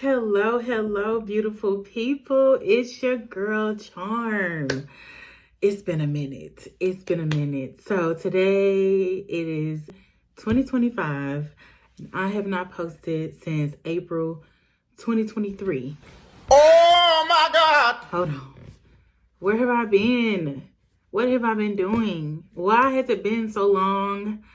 Hello, beautiful people. It's your girl, Charm. It's been a minute. So today it is 2025, and I have not posted since April 2023. Oh my God! Hold on. Where have I been? What have I been doing? Why has it been so long?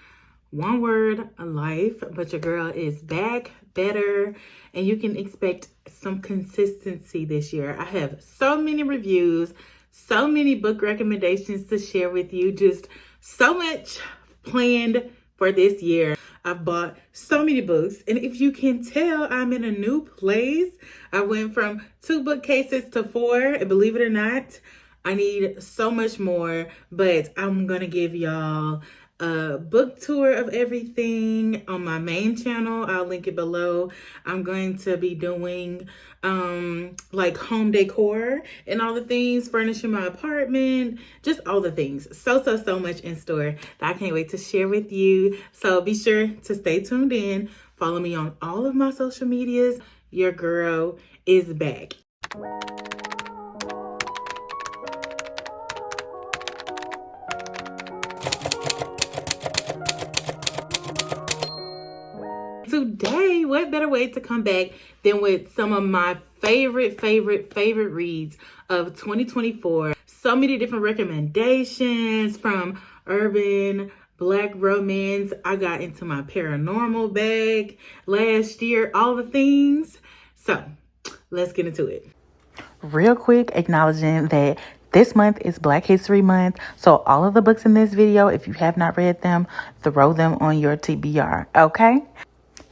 One word, life, but your girl is back, better, and you can expect some consistency this year. I have so many reviews, so many book recommendations to share with you, just so much planned for this year. I've bought so many books, and if you can tell, I'm in a new place. I went from 2 bookcases to 4, and believe it or not, I need so much more, but I'm gonna give y'all a book tour of everything on my main channel. I'll link it below. I'm going to be doing like home decor and all the things, furnishing my apartment, just all the things. So much in store that I can't wait to share with you. So be sure to stay tuned in. Follow me on all of my social medias. Your girl is back. Today, what better way to come back than with some of my favorite reads of 2024. So many different recommendations from urban, Black romance. I got into my paranormal bag last year, all the things. So let's get into it. Real quick, acknowledging that this month is Black History Month. So all of the books in this video, if you have not read them, throw them on your TBR, okay?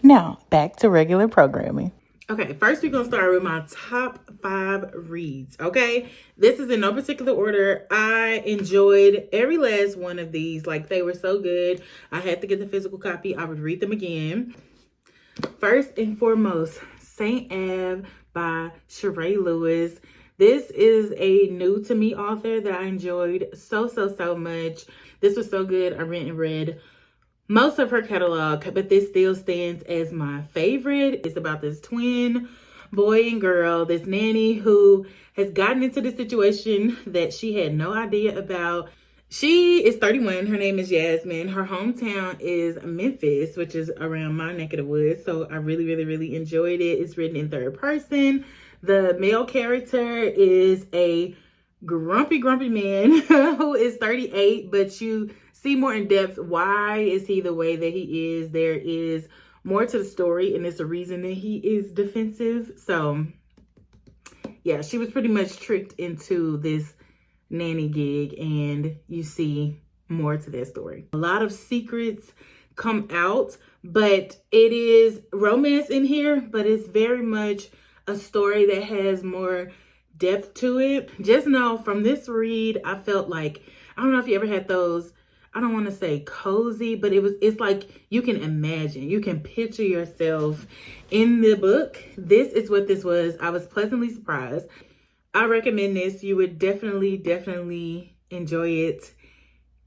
Now, back to regular programming. Okay, first we're going to start with my top 5 reads, okay? This is in no particular order. I enjoyed every last one of these. Like, they were so good. I had to get the physical copy. I would read them again. First and foremost, Saint Ave by Sheree Lewis. This is a new to me author that I enjoyed so much. This was so good. I went and read most of her catalog, but this still stands as my favorite. It's about this twin boy and girl, this nanny who has gotten into the situation that she had no idea about. She is 31. Her name is Jasmine. Her hometown is Memphis, which is around my neck of the woods. So I really enjoyed it. It's written in third person. The male character is a grumpy man who is 38, but you see more in depth why is he the way that he is. There is more to the story, and it's a reason that he is defensive. So yeah, she was pretty much tricked into this nanny gig, and you see more to that story. A lot of secrets come out, but it is romance in here, but it's very much a story that has more depth to it. Just know from this read, I felt like, I don't know if you ever had those, I don't want to say cozy, but it's like you can imagine, you can picture yourself in the book. This is what this was. I was pleasantly surprised. I recommend this. You would definitely enjoy it.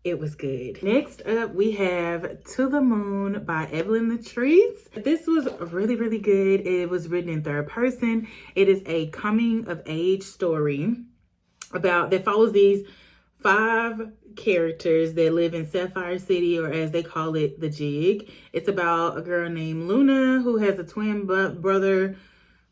It was good. Next up, we have To the Moon by Evelyn Latrice. This was really good. It was written in third person. It is a coming of age story that follows these 5 characters that live in Sapphire City, or as they call it, the Jig. It's about a girl named Luna who has a twin brother,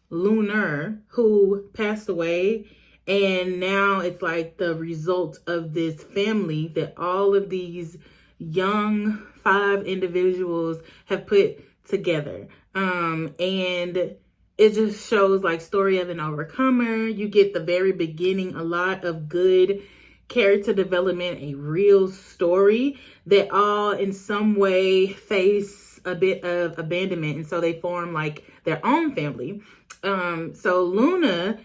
Lunar, who passed away. And now it's like the result of this family that all of these young 5 individuals have put together. And it just shows like story of an overcomer. You get the very beginning, a lot of good character development, a real story that all in some way face a bit of abandonment. And so they form like their own family. So Luna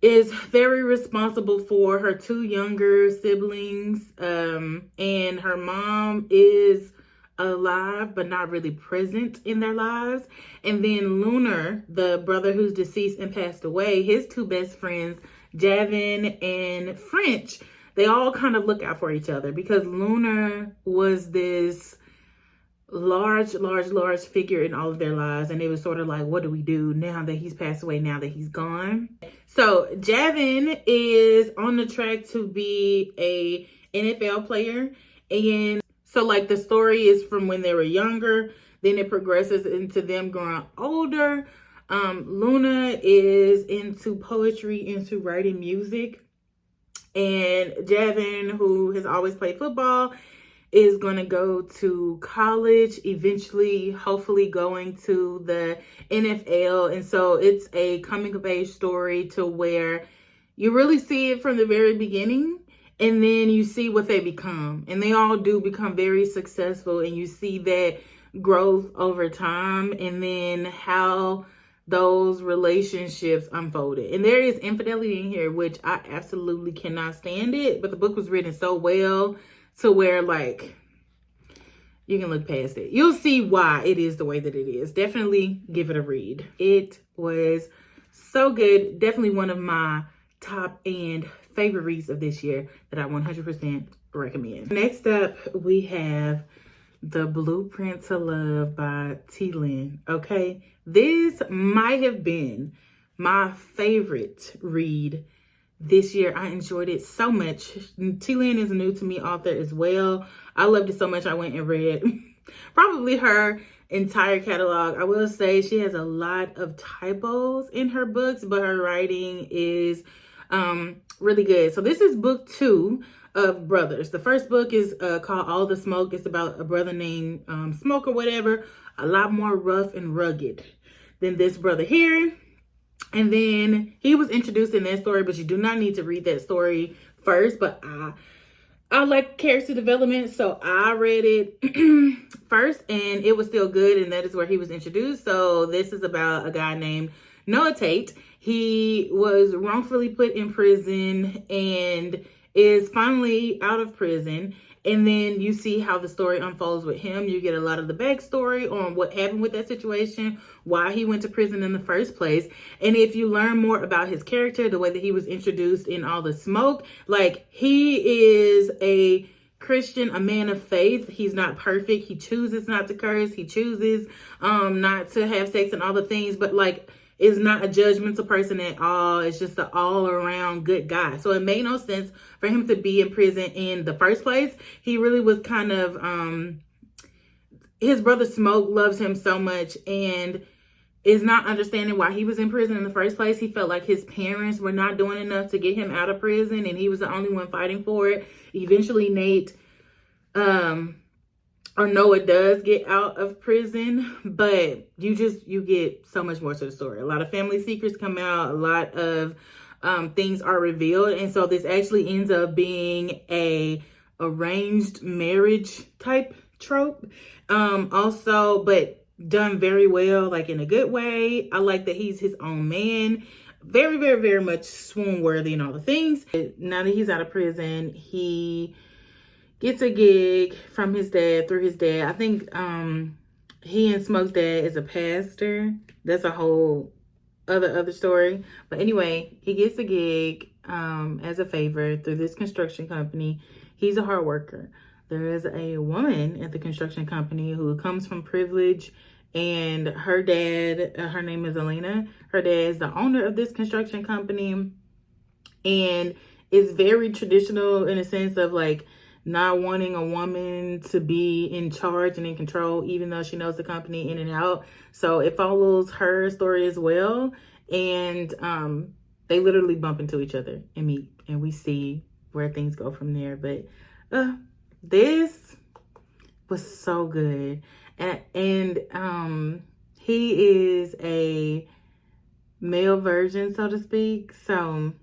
is very responsible for her 2 younger siblings. And her mom is alive, but not really present in their lives. And then Lunar, the brother who's deceased and passed away, his 2 best friends, Javin and French, they all kind of look out for each other because Lunar was this large figure in all of their lives. And it was sort of like, what do we do now that he's passed away, now that he's gone? So Javin is on the track to be a NFL player. And so like the story is from when they were younger, then it progresses into them growing older. Luna is into poetry, into writing music. And Javin, who has always played football, is going to go to college, eventually, hopefully going to the NFL. And so it's a coming of age story to where you really see it from the very beginning, and then you see what they become. And they all do become very successful, and you see that growth over time, and then how those relationships unfolded. And there is infidelity in here, which I absolutely cannot stand it. But the book was written so well to where, like, you can look past it. You'll see why it is the way that it is. Definitely give it a read. It was so good. Definitely one of my top and favorite reads of this year that I 100% recommend. Next up, we have The Blueprint to Love by T. Lynn. Okay, this might have been my favorite read this year. I enjoyed it so much. T. Lynn is a new to me author as well. I loved it so much I went and read probably her entire catalog. I will say she has a lot of typos in her books, but her writing is really good. So this is book 2 of Brothers. The first book is called All the Smoke. It's about a brother named Smoke or whatever, a lot more rough and rugged than this brother here. And then he was introduced in that story, but you do not need to read that story first. But I like character development, so I read it first, and it was still good, and that is where he was introduced. So this is about a guy named Noah Tate. He was wrongfully put in prison and is finally out of prison. And then you see how the story unfolds with him. You get a lot of the backstory on what happened with that situation, why he went to prison in the first place. And if you learn more about his character, the way that he was introduced in All the Smoke, like, he is a Christian, a man of faith. He's not perfect. He chooses not to curse. He chooses not to have sex and all the things, but like, is not a judgmental person at all. It's just an all-around good guy. So it made no sense for him to be in prison in the first place. He really was kind of, his brother Smoke loves him so much and is not understanding why he was in prison in the first place. He felt like his parents were not doing enough to get him out of prison, and he was the only one fighting for it. Eventually, Noah does get out of prison, but you get so much more to the story. A lot of family secrets come out, a lot of things are revealed, and so this actually ends up being a arranged marriage type trope. Also, but done very well, like in a good way. I like that he's his own man. Very, very, very much swoon worthy and all the things. Now that he's out of prison, he gets a gig from his dad, through his dad. I think he and Smoke's dad is a pastor. That's a whole other story. But anyway, he gets a gig as a favor through this construction company. He's a hard worker. There is a woman at the construction company who comes from privilege, and her dad, her name is Elena. Her dad is the owner of this construction company and is very traditional in a sense of like not wanting a woman to be in charge and in control, even though she knows the company in and out. So it follows her story as well. And they literally bump into each other and meet, and we see where things go from there. But this was so good. And he is a male version, so to speak. So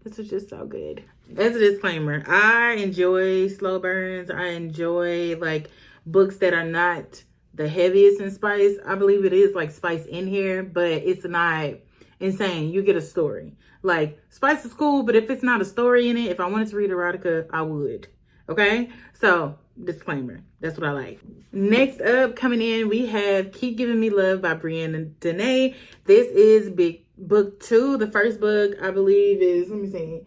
this was just so good. As a disclaimer, I enjoy slow burns. I enjoy like books that are not the heaviest in spice. I believe it is like spice in here, but it's not insane. You get a story. Like, spice is cool, but if it's not a story in it, if I wanted to read erotica, I would. Okay? So, disclaimer. That's what I like. Next up, coming in, we have Keep Giving Me Love by Brianna Dene. This is book 2. The first book, I believe, is, let me see,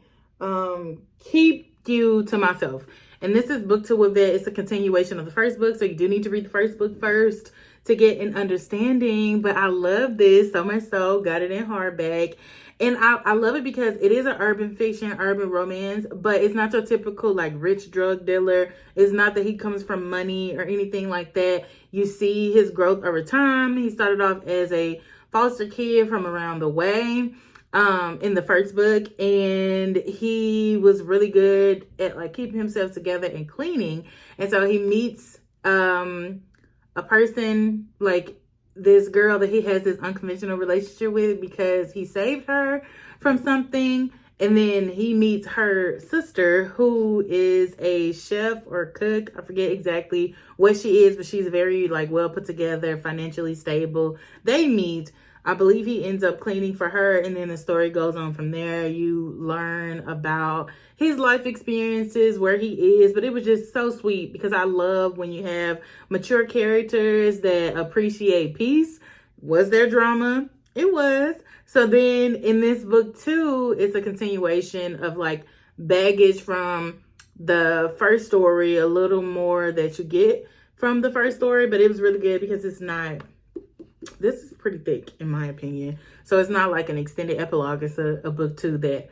Keep You to Myself. And this is book 2 of that. It's a continuation of the first book, so you do need to read the first book first to get an understanding. But I love this so much so, got it in hardback. And I love it because it is an urban fiction, urban romance, but it's not your typical like rich drug dealer. It's not that he comes from money or anything like that. You see his growth over time. He started off as a foster kid from around the way in the first book, and he was really good at like keeping himself together and cleaning. And so he meets a person, like this girl that he has this unconventional relationship with because he saved her from something. And then he meets her sister, who is a chef or cook. I forget exactly what she is, but she's very like well put together, financially stable. They meet. I believe he ends up cleaning for her, and then the story goes on from there. You learn about his life experiences, where he is, but it was just so sweet because I love when you have mature characters that appreciate peace. Was there drama? It was. So then in this book too, it's a continuation of like baggage from the first story, a little more that you get from the first story, but it was really good because it's not, this is pretty thick in my opinion. So it's not like an extended epilogue. It's a book too that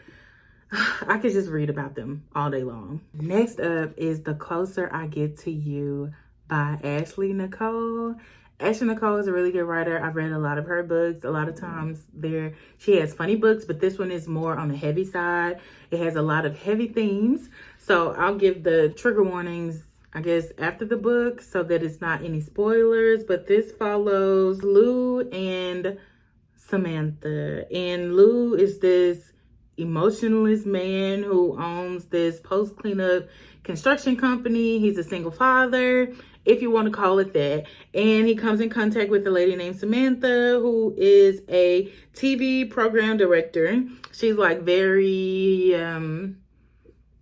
I could just read about them all day long. Next up is The Closer I Get to You by Ashley Nicole. Ashley Nicole is a really good writer. I've read a lot of her books. A lot of times she has funny books, but this one is more on the heavy side. It has a lot of heavy themes. So I'll give the trigger warnings, I guess, after the book so that it's not any spoilers. But this follows Lou and Samantha. And Lou is this emotionless man who owns this post-cleanup construction company. He's a single father, if you want to call it that. And he comes in contact with a lady named Samantha, who is a TV program director. She's like very,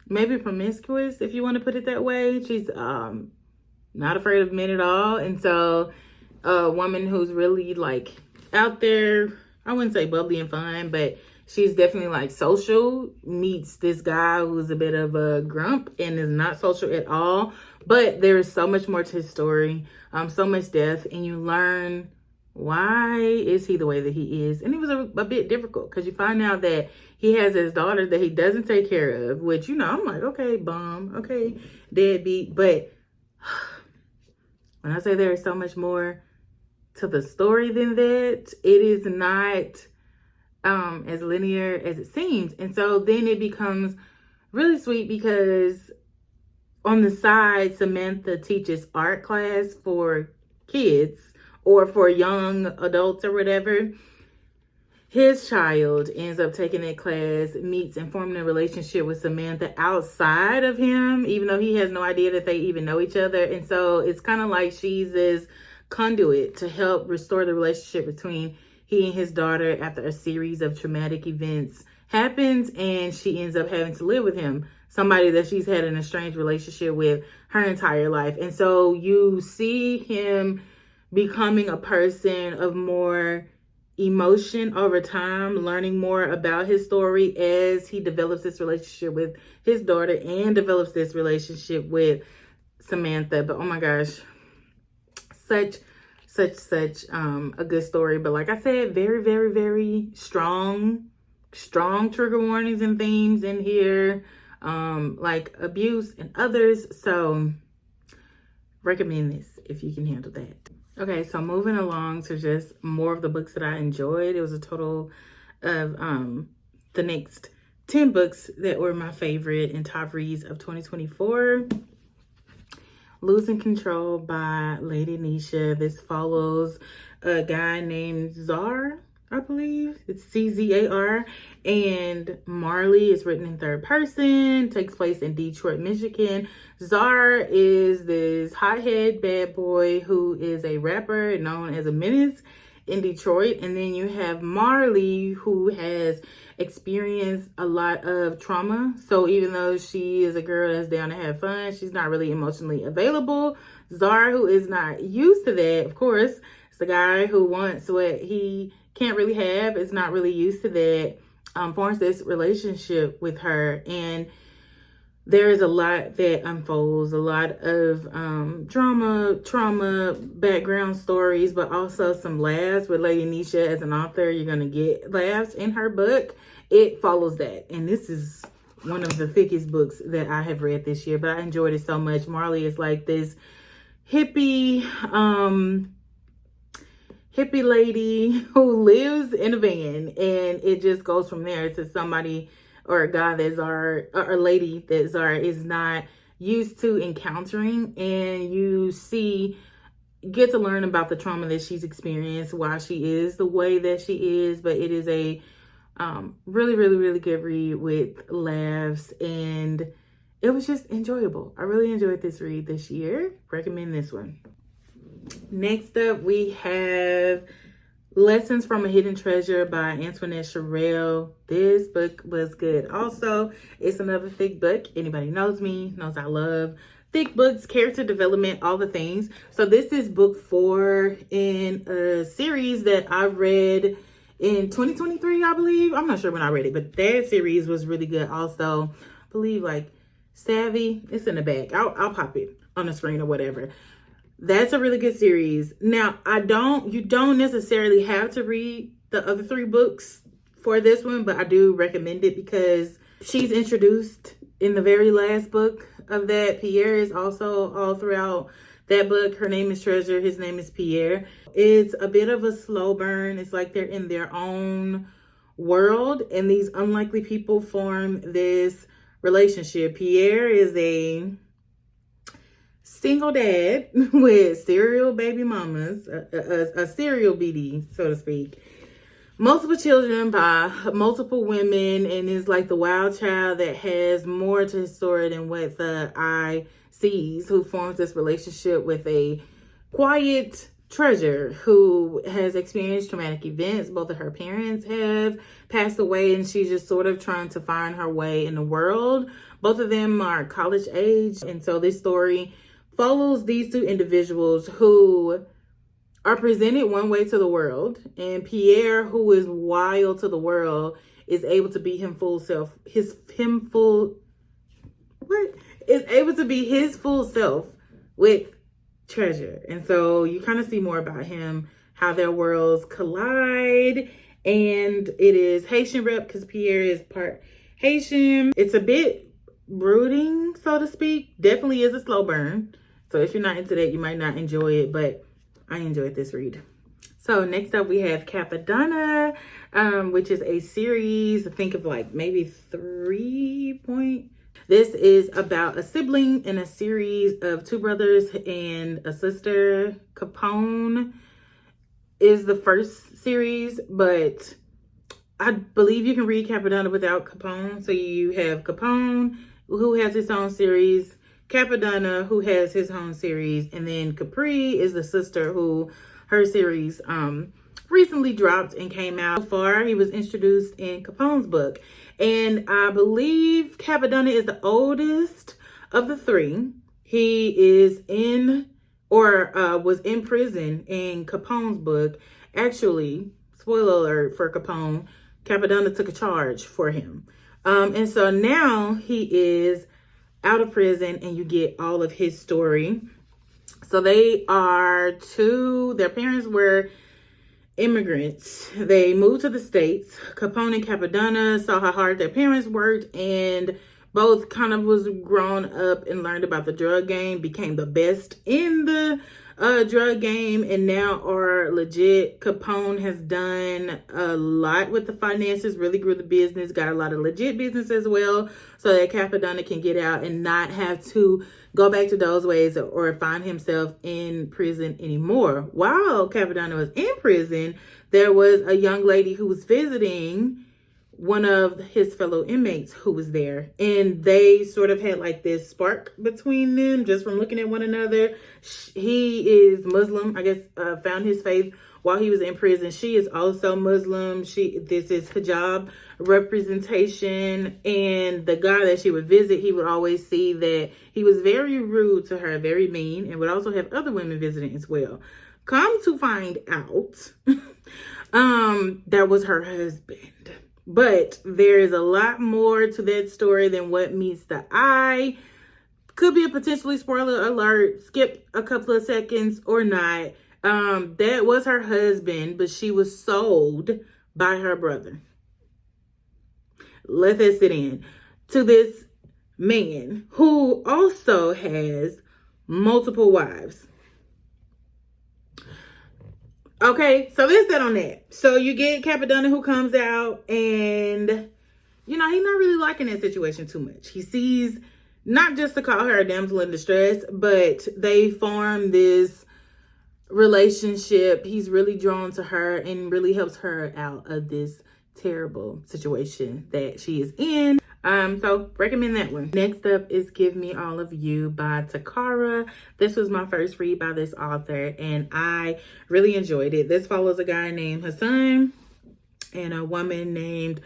maybe promiscuous, if you want to put it that way. She's not afraid of men at all. And so a woman who's really like out there, I wouldn't say bubbly and fun, but she's definitely like social, meets this guy who's a bit of a grump and is not social at all. But there is so much more to his story, so much depth, and you learn why is he the way that he is. And it was a bit difficult because you find out that he has his daughter that he doesn't take care of, which, you know, I'm like, okay, bum, okay, deadbeat. But when I say there is so much more to the story than that, it is not as linear as it seems. And so then it becomes really sweet because on the side, Samantha teaches art class for kids or for young adults or whatever. His child ends up taking that class, meets and forming a relationship with Samantha outside of him, even though he has no idea that they even know each other. And so it's kind of like she's this conduit to help restore the relationship between he and his daughter after a series of traumatic events happens, and she ends up having to live with him, somebody that she's had an estranged relationship with her entire life. And so you see him becoming a person of more emotion over time, learning more about his story as he develops this relationship with his daughter and develops this relationship with Samantha. But oh my gosh, such a good story. But like I said, very, very, very strong trigger warnings and themes in here, like abuse and others. So recommend this if you can handle that. Okay, so moving along to just more of the books that I enjoyed. It was a total of the next 10 books that were my favorite and top reads of 2024. Losing Control by Lady Nisha. This follows a guy named Czar, I believe. It's C-Z-A-R. And Marley is written in third person. Takes place in Detroit, Michigan. Czar is this hothead bad boy who is a rapper known as a menace in Detroit. And then you have Marley, who has experienced a lot of trauma. So even though she is a girl that's down to have fun, she's not really emotionally available. Czar, who is not used to that, of course, it's the guy who wants what he can't really have, is not really used to that, forms this relationship with her. And there is a lot that unfolds, a lot of trauma, background stories, but also some laughs. With Lady Nisha as an author, you're going to get laughs in her book. It follows that. And this is one of the thickest books that I have read this year, but I enjoyed it so much. Marley is like this hippie lady who lives in a van, and it just goes from there to somebody or a guy that Zara, or a lady that Zara is not used to encountering, and you get to learn about the trauma that she's experienced, why she is the way that she is. But it is a really, really, really good read with laughs, and it was just enjoyable. I really enjoyed this read this year. Recommend this one. Next up, we have Lessons from a Hidden Treasure by Antoinette Sherrill. This book was good. Also, it's another thick book. Anybody knows me, knows I love thick books, character development, all the things. So this is book 4 in a series that I read in 2023, I believe. I'm not sure when I read it, but that series was really good. Also, I believe like Savvy. It's in the back. I'll pop it on the screen or whatever. That's a really good series. Now, you don't necessarily have to read the other 3 books for this one, but I do recommend it because she's introduced in the very last book of that. Pierre is also all throughout that book. Her name is Treasure. His name is Pierre. It's a bit of a slow burn. It's like they're in their own world, and these unlikely people form this relationship. Pierre is a single dad with serial baby mamas, a serial BD, so to speak. Multiple children by multiple women, and is like the wild child that has more to his story than what the eye sees, who forms this relationship with a quiet Treasure who has experienced traumatic events. Both of her parents have passed away, and she's just sort of trying to find her way in the world. Both of them are college age, and so this story follows these 2 individuals who are presented one way to the world, and Pierre, who is wild to the world, is able to be his full self with Treasure. And so you kind of see more about him, how their worlds collide. And it is Haitian rep because Pierre is part Haitian. It's a bit brooding, so to speak. Definitely is a slow burn. So if you're not into that, you might not enjoy it, but I enjoyed this read. So next up we have Capadonna, which is a series, I think of like maybe 3 point. This is about a sibling in a series of 2 brothers and a sister. Capone is the first series, but I believe you can read Capadonna without Capone. So you have Capone, who has his own series, Capadonna, who has his own series, and then Capri is the sister who her series recently dropped and came out. So far, he was introduced in Capone's book, and I believe Capadonna is the oldest of the 3. He is was in prison in Capone's book. Actually, spoiler alert for Capone, Capadonna took a charge for him, and so now he is out of prison, and you get all of his story. So they are their parents were immigrants. They moved to the States. Capone and Capadonna saw how hard their parents worked, and both kind of was grown up and learned about the drug game, became the best in the drug game, and now are legit. Capone has done a lot with the finances, really grew the business, got a lot of legit business as well, so that Capadonna can get out and not have to go back to those ways or find himself in prison anymore. While Capadonna was in prison, there was a young lady who was visiting one of his fellow inmates who was there, and they sort of had like this spark between them just from looking at one another. He is Muslim, I guess, found his faith while he was in prison. She is also Muslim. This is hijab representation, and the guy that she would visit, he would always see that he was very rude to her, very mean, and would also have other women visiting as well. Come to find out, that was her husband. But there is a lot more to that story than what meets the eye. Could be a potentially spoiler alert. Skip a couple of seconds or not. That was her husband, but she was sold by her brother. Let that sit in. To this man who also has multiple wives. Okay, so there's that on that. So you get Capadonna who comes out and, he's not really liking that situation too much. He sees, not just to call her a damsel in distress, but they form this relationship. He's really drawn to her and really helps her out of this terrible situation that she is in. So recommend that one. Next up is Give Me All of You by Takara. This was my first read by this author and I really enjoyed it. This follows a guy named Hassan and a woman named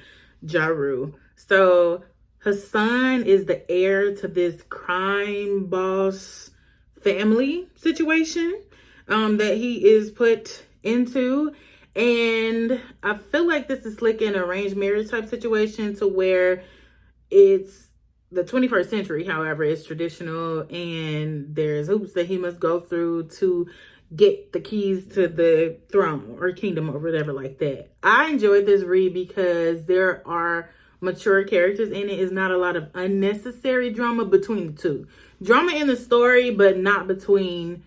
Jaru. So Hassan is the heir to this crime boss family situation that he is put into. And I feel like this is like an arranged marriage type situation to where it's the 21st century, however, it's traditional and there's hoops that he must go through to get the keys to the throne or kingdom or whatever like that. I enjoyed this read because there are mature characters in it. It's not a lot of unnecessary drama between the two. Drama in the story, but not between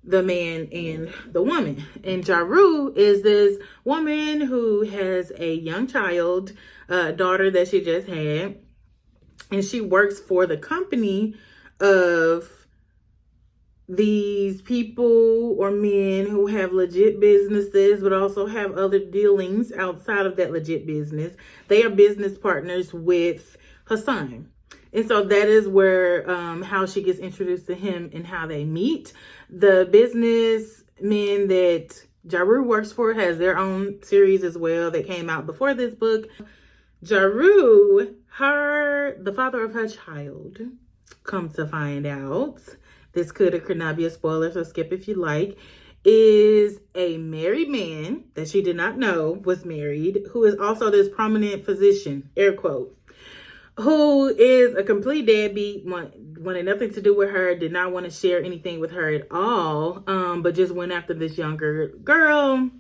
the man and the woman. And Jaru is this woman who has a young child, daughter that she just had. And she works for the company of these people or men who have legit businesses, but also have other dealings outside of that legit business. They are business partners with Hassan. And so that is where how she gets introduced to him and how they meet. The businessmen that Jaru works for has their own series as well that came out before this book. Jaru, the father of her child, come to find out, this could or could not be a spoiler, so skip if you like, is a married man that she did not know was married, who is also this prominent physician, air quote, who is a complete deadbeat, wanted nothing to do with her, did not want to share anything with her at all, but just went after this younger girl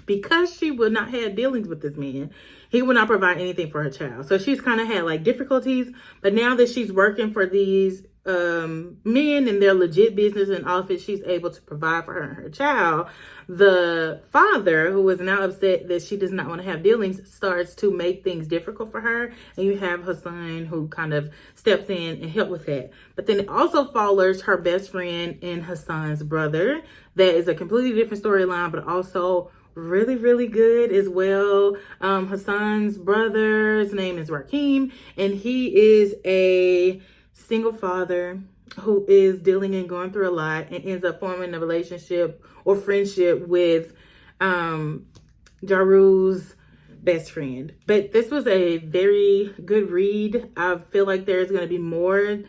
because she would not have dealings with this man. He would not provide anything for her child. So she's kind of had like difficulties, but now that she's working for these men and their legit business and office, she's able to provide for her and her child. The father, who is now upset that she does not want to have dealings, starts to make things difficult for her. And you have Hassan who kind of steps in and help with that. But then it also follows her best friend and Hassan's brother. That is a completely different storyline, but also really, really good as well. Hassan's brother's name is Rakim, and he is a single father who is dealing and going through a lot and ends up forming a relationship or friendship with Jaru's best friend. But this was a very good read. I feel like there's going to be more,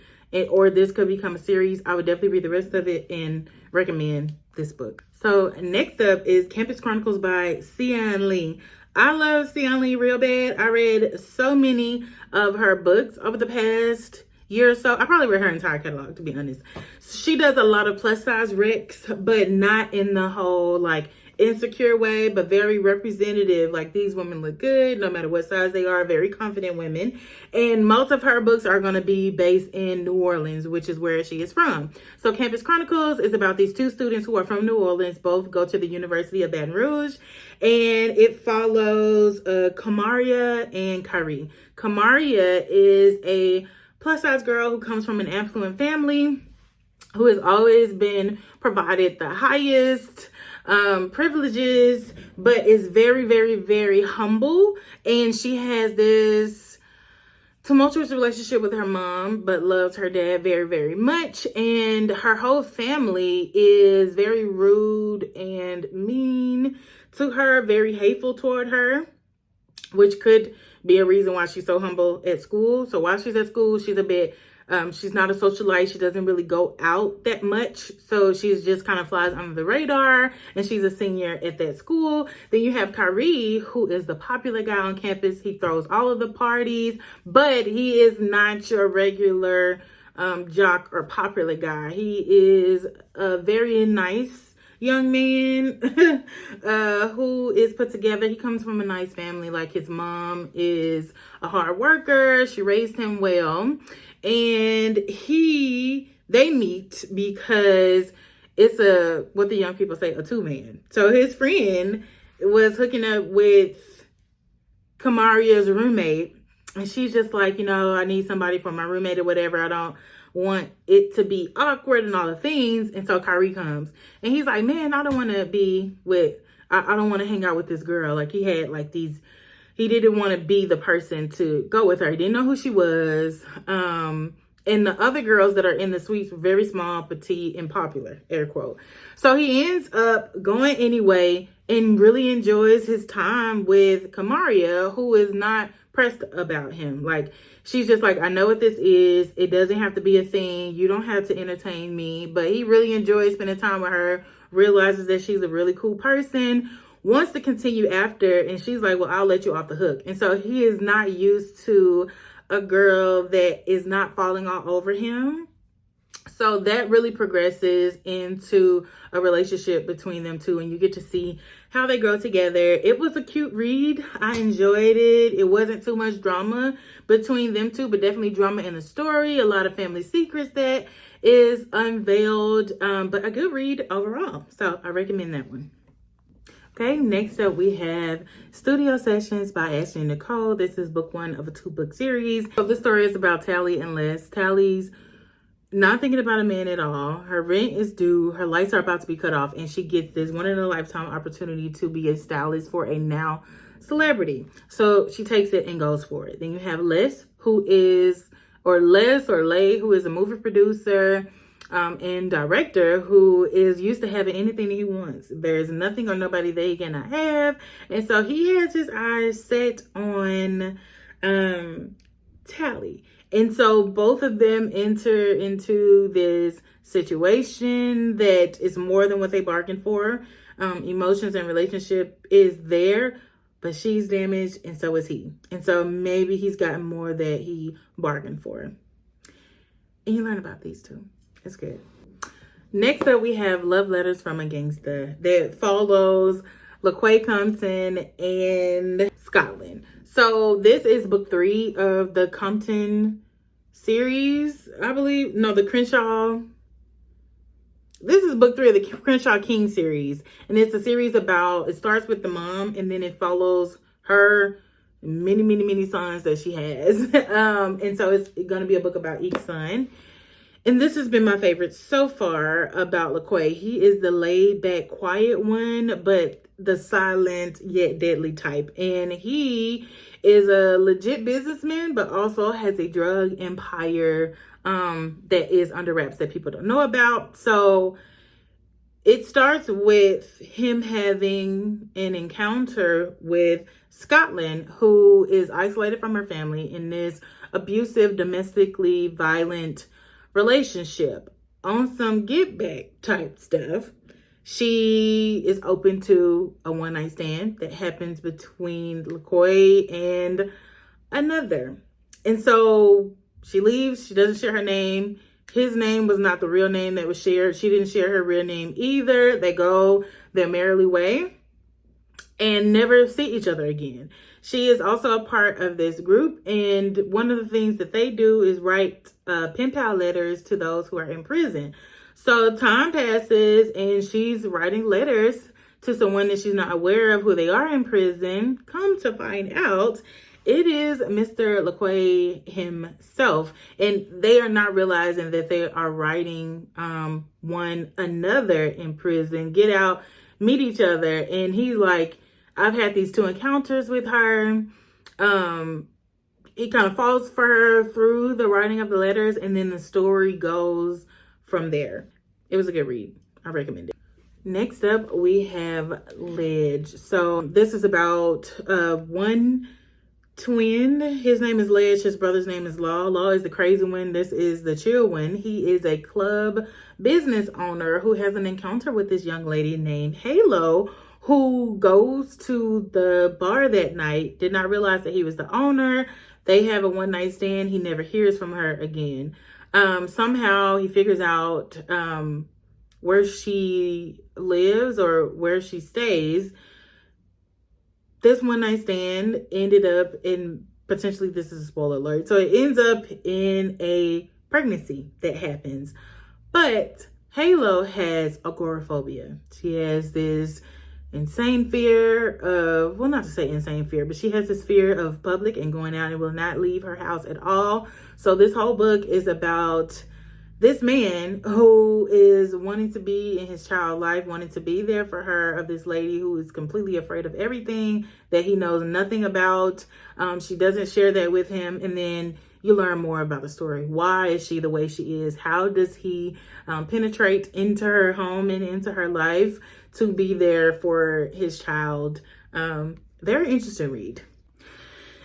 or this could become a series. I would definitely read the rest of it and recommend this book. So next up is Campus Chronicles by Sian Lee. I love Sian Lee real bad. I read so many of her books over the past year or so. I probably read her entire catalog, to be honest. She does a lot of plus size recs, but not in the whole like insecure way, but very representative. Like, these women look good no matter what size they are, very confident women. And most of her books are going to be based in New Orleans, which is where she is from. So Campus Chronicles is about these two students who are from New Orleans, both go to the University of Baton Rouge, and it follows Kamaria and Kyrie. Kamaria is a plus size girl who comes from an affluent family, who has always been provided the highest privileges, but is very, very, very humble. And she has this tumultuous relationship with her mom, but loves her dad very, very much. And her whole family is very rude and mean to her, very hateful toward her, which could be a reason why she's so humble at school. So while she's at school, she's a bit She's not a socialite. She doesn't really go out that much. So she's just kind of flies under the radar, and she's a senior at that school. Then you have Kyrie, who is the popular guy on campus. He throws all of the parties, but he is not your regular jock or popular guy. He is a very nice young man who is put together. He comes from a nice family. Like, his mom is a hard worker. She raised him well. And they meet because it's what the young people say, a two-man. So his friend was hooking up with Kamaria's roommate, and she's just like, I need somebody for my roommate or whatever. I don't want it to be awkward and all the things. And so Kyrie comes, and he's like, man, I don't want to hang out with this girl. Like, he had like these, he didn't want to be the person to go with her. He didn't know who she was. And the other girls that are in the suites were very small, petite, and popular, air quote. So he ends up going anyway and really enjoys his time with Kamaria, who is not pressed about him. Like, she's just like, I know what this is. It doesn't have to be a thing. You don't have to entertain me. But he really enjoys spending time with her, realizes that she's a really cool person, wants to continue after, and she's like, well, I'll let you off the hook. And so he is not used to a girl that is not falling all over him. So that really progresses into a relationship between them two, and you get to see how they grow together. It was a cute read. I enjoyed it. It wasn't too much drama between them two, but definitely drama in the story. A lot of family secrets that is unveiled, but a good read overall. So I recommend that one. Okay, next up we have Studio Sessions by Ashley and Nicole. This is book 1 of a 2-book series. So this story is about Tally and Les. Tally's not thinking about a man at all. Her rent is due. Her lights are about to be cut off, and she gets this one-in-a-lifetime opportunity to be a stylist for a now celebrity. So she takes it and goes for it. Then you have Les, who is a movie producer and director who is used to having anything that he wants. There's nothing or nobody that he cannot have. And so he has his eyes set on Tally. And so both of them enter into this situation that is more than what they bargained for. Emotions and relationship is there, but she's damaged and so is he. And so maybe he's gotten more that he bargained for. And you learn about these two. It's good. Next up, we have Love Letters from a Gangsta that follows LaQuay Compton and Scotland. So this is book 3 of the Compton series, I believe. No, the Crenshaw. This is book 3 of the Crenshaw King series. And it's a series about, it starts with the mom and then it follows her many sons that she has. And so it's going to be a book about each son. And this has been my favorite so far about LaQuay. He is the laid back, quiet one, but the silent yet deadly type. And he is a legit businessman, but also has a drug empire that is under wraps that people don't know about. So it starts with him having an encounter with Scotland, who is isolated from her family in this abusive, domestically violent relationship. On some get back type stuff, she is open to a one-night stand that happens between LaQuay and another. And so she leaves. She doesn't share her name. His name was not the real name that was shared. She didn't share her real name either. They go their merrily way and never see each other again. She is also a part of this group, and one of the things that they do is write pen pal letters to those who are in prison. So time passes, and she's writing letters to someone that she's not aware of who they are in prison. Come to find out, it is Mr. LaQuay himself, and they are not realizing that they are writing one another in prison. Get out, meet each other, and he's like, I've had these 2 encounters with her. It kind of falls for her through the writing of the letters, and then the story goes from there. It was a good read. I recommend it. Next up, we have Ledge. So this is about one twin. His name is Ledge. His brother's name is Law. Law is the crazy one. This is the chill one. He is a club business owner who has an encounter with this young lady named Halo, who goes to the bar that night, did not realize that he was the owner. They have a one-night stand. He never hears from her again. Somehow he figures out where she lives or where she stays. This one-night stand ended up in, potentially this is a spoiler alert, so it ends up in a pregnancy that happens. But Halo has agoraphobia. She has this insane fear of, well, not to say insane fear, but she has this fear of public and going out and will not leave her house at all. So this whole book is about this man who is wanting to be in his child life, wanting to be there for her, of this lady who is completely afraid of everything that he knows nothing about. She doesn't share that with him. And then you learn more about the story. Why is she the way she is? How does he penetrate into her home and into her life to be there for his child? Very interesting read.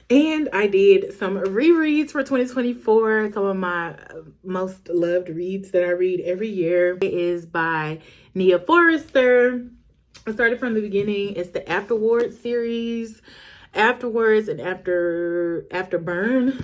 And I did some rereads for 2024. Some of my most loved reads that I read every year. It is by Nia Forester. I started from the beginning. It's the Afterwards series. Afterwards and Afterburn.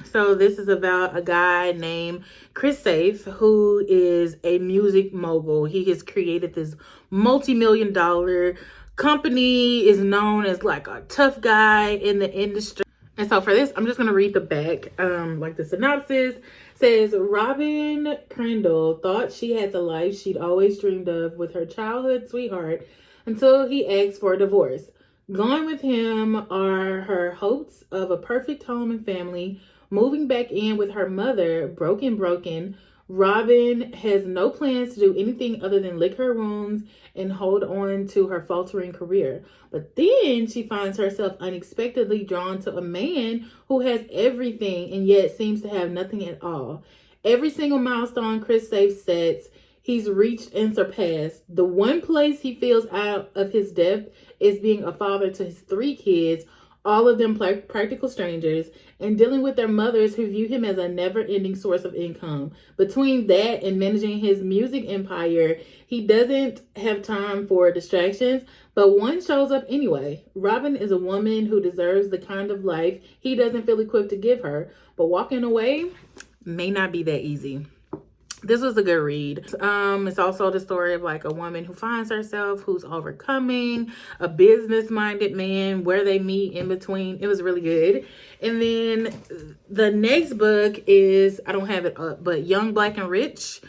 So this is about a guy named Chris Safe, who is a music mogul. He has created this multi-million-dollar company, is known as like a tough guy in the industry. And so for this, I'm just going to read the back. Like the synopsis says, Robin Crandall thought she had the life she'd always dreamed of with her childhood sweetheart until he asked for a divorce. Gone with him are her hopes of a perfect home and family. Moving back in with her mother, broken. Robin has no plans to do anything other than lick her wounds and hold on to her faltering career. But then she finds herself unexpectedly drawn to a man who has everything and yet seems to have nothing at all. Every single milestone Chris Safe sets, he's reached and surpassed. The one place he feels out of his depth is being a father to his 3 kids, all of them practical strangers, and dealing with their mothers who view him as a never-ending source of income. Between that and managing his music empire, he doesn't have time for distractions, but one shows up anyway. Robin is a woman who deserves the kind of life he doesn't feel equipped to give her, but walking away may not be that easy. This was a good read. It's also the story of like a woman who finds herself, who's overcoming, a business-minded man, where they meet in between. It was really good. And then the next book is, I don't have it up, but Young, Black, and Rich,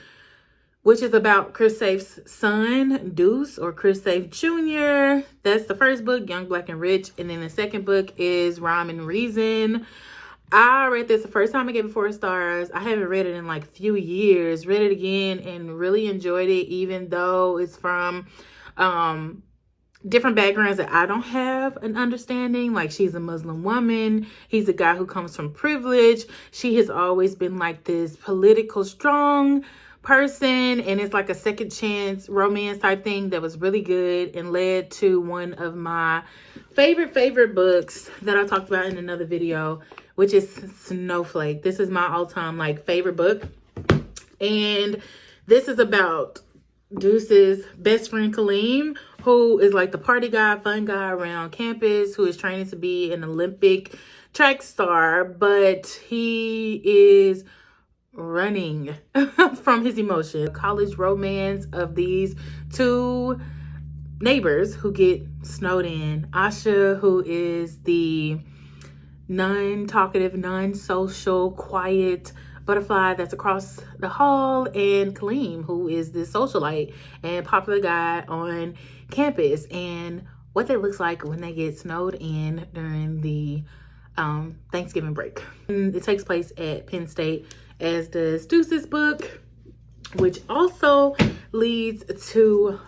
which is about Chris Safe's son, Deuce, or Chris Safe Jr. That's the first book, Young, Black, and Rich. And then the second book is Rhyme and Reason. I read this the first time. I gave it 4 stars. I haven't read it in like a few years. Read it again and really enjoyed it, even though it's from different backgrounds that I don't have an understanding. Like, she's a Muslim woman. He's a guy who comes from privilege. She has always been like this political strong person, and it's like a second chance romance type thing that was really good and led to one of my favorite books that I talked about in another video, which is Snowflake. This is my all-time like favorite book. And this is about Deuce's best friend Kaleem, who is like the party guy, fun guy around campus, who is training to be an Olympic track star, but he is running from his emotions. College romance of these 2 neighbors who get snowed in. Asha, who is the non-talkative, non-social, quiet butterfly that's across the hall, and Kaleem, who is this socialite and popular guy on campus, and what that looks like when they get snowed in during the Thanksgiving break. And it takes place at Penn State, as does Deuce's book, which also leads to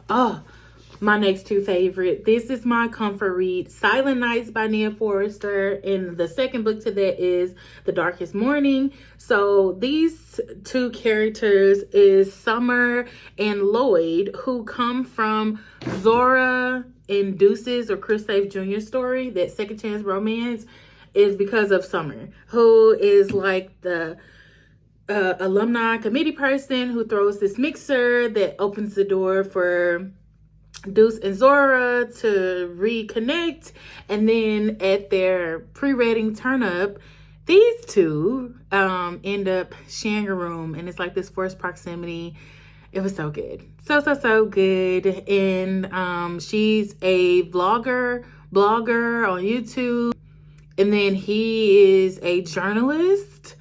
my next 2 favorite. This is my comfort read, Silent Nights by Nia Forester, and the second book to that is The Darkest Morning. So these 2 characters is Summer and Lloyd, who come from Zora and Deuce's or Chris Safe Jr. story, that second chance romance. is because of Summer, who is like the alumni committee person who throws this mixer that opens the door for Deuce and Zora to reconnect. And then at their pre-wedding turn up, these two end up sharing a room, and it's like this forced proximity. It was so good. So good. And she's a blogger on YouTube. And then he is a journalist,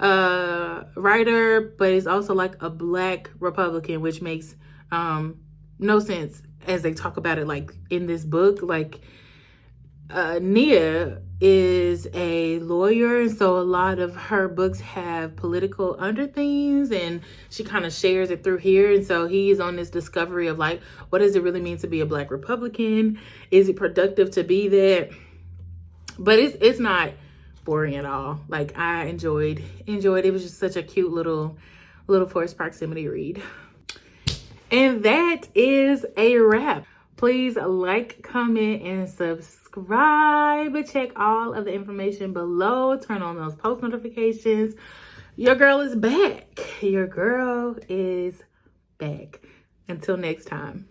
writer, but is also like a Black Republican, which makes no sense as they talk about it like in this book. Like Nia is a lawyer, and so a lot of her books have political underthings, and she kind of shares it through here. And so he's on this discovery of like, what does it really mean to be a Black Republican? Is it productive to be that? But it's not boring at all. Like, I enjoyed. It was just such a cute little forced proximity read. And that is a wrap. Please like, comment, and subscribe. Check all of the information below. Turn on those post notifications. Your girl is back. Your girl is back. Until next time.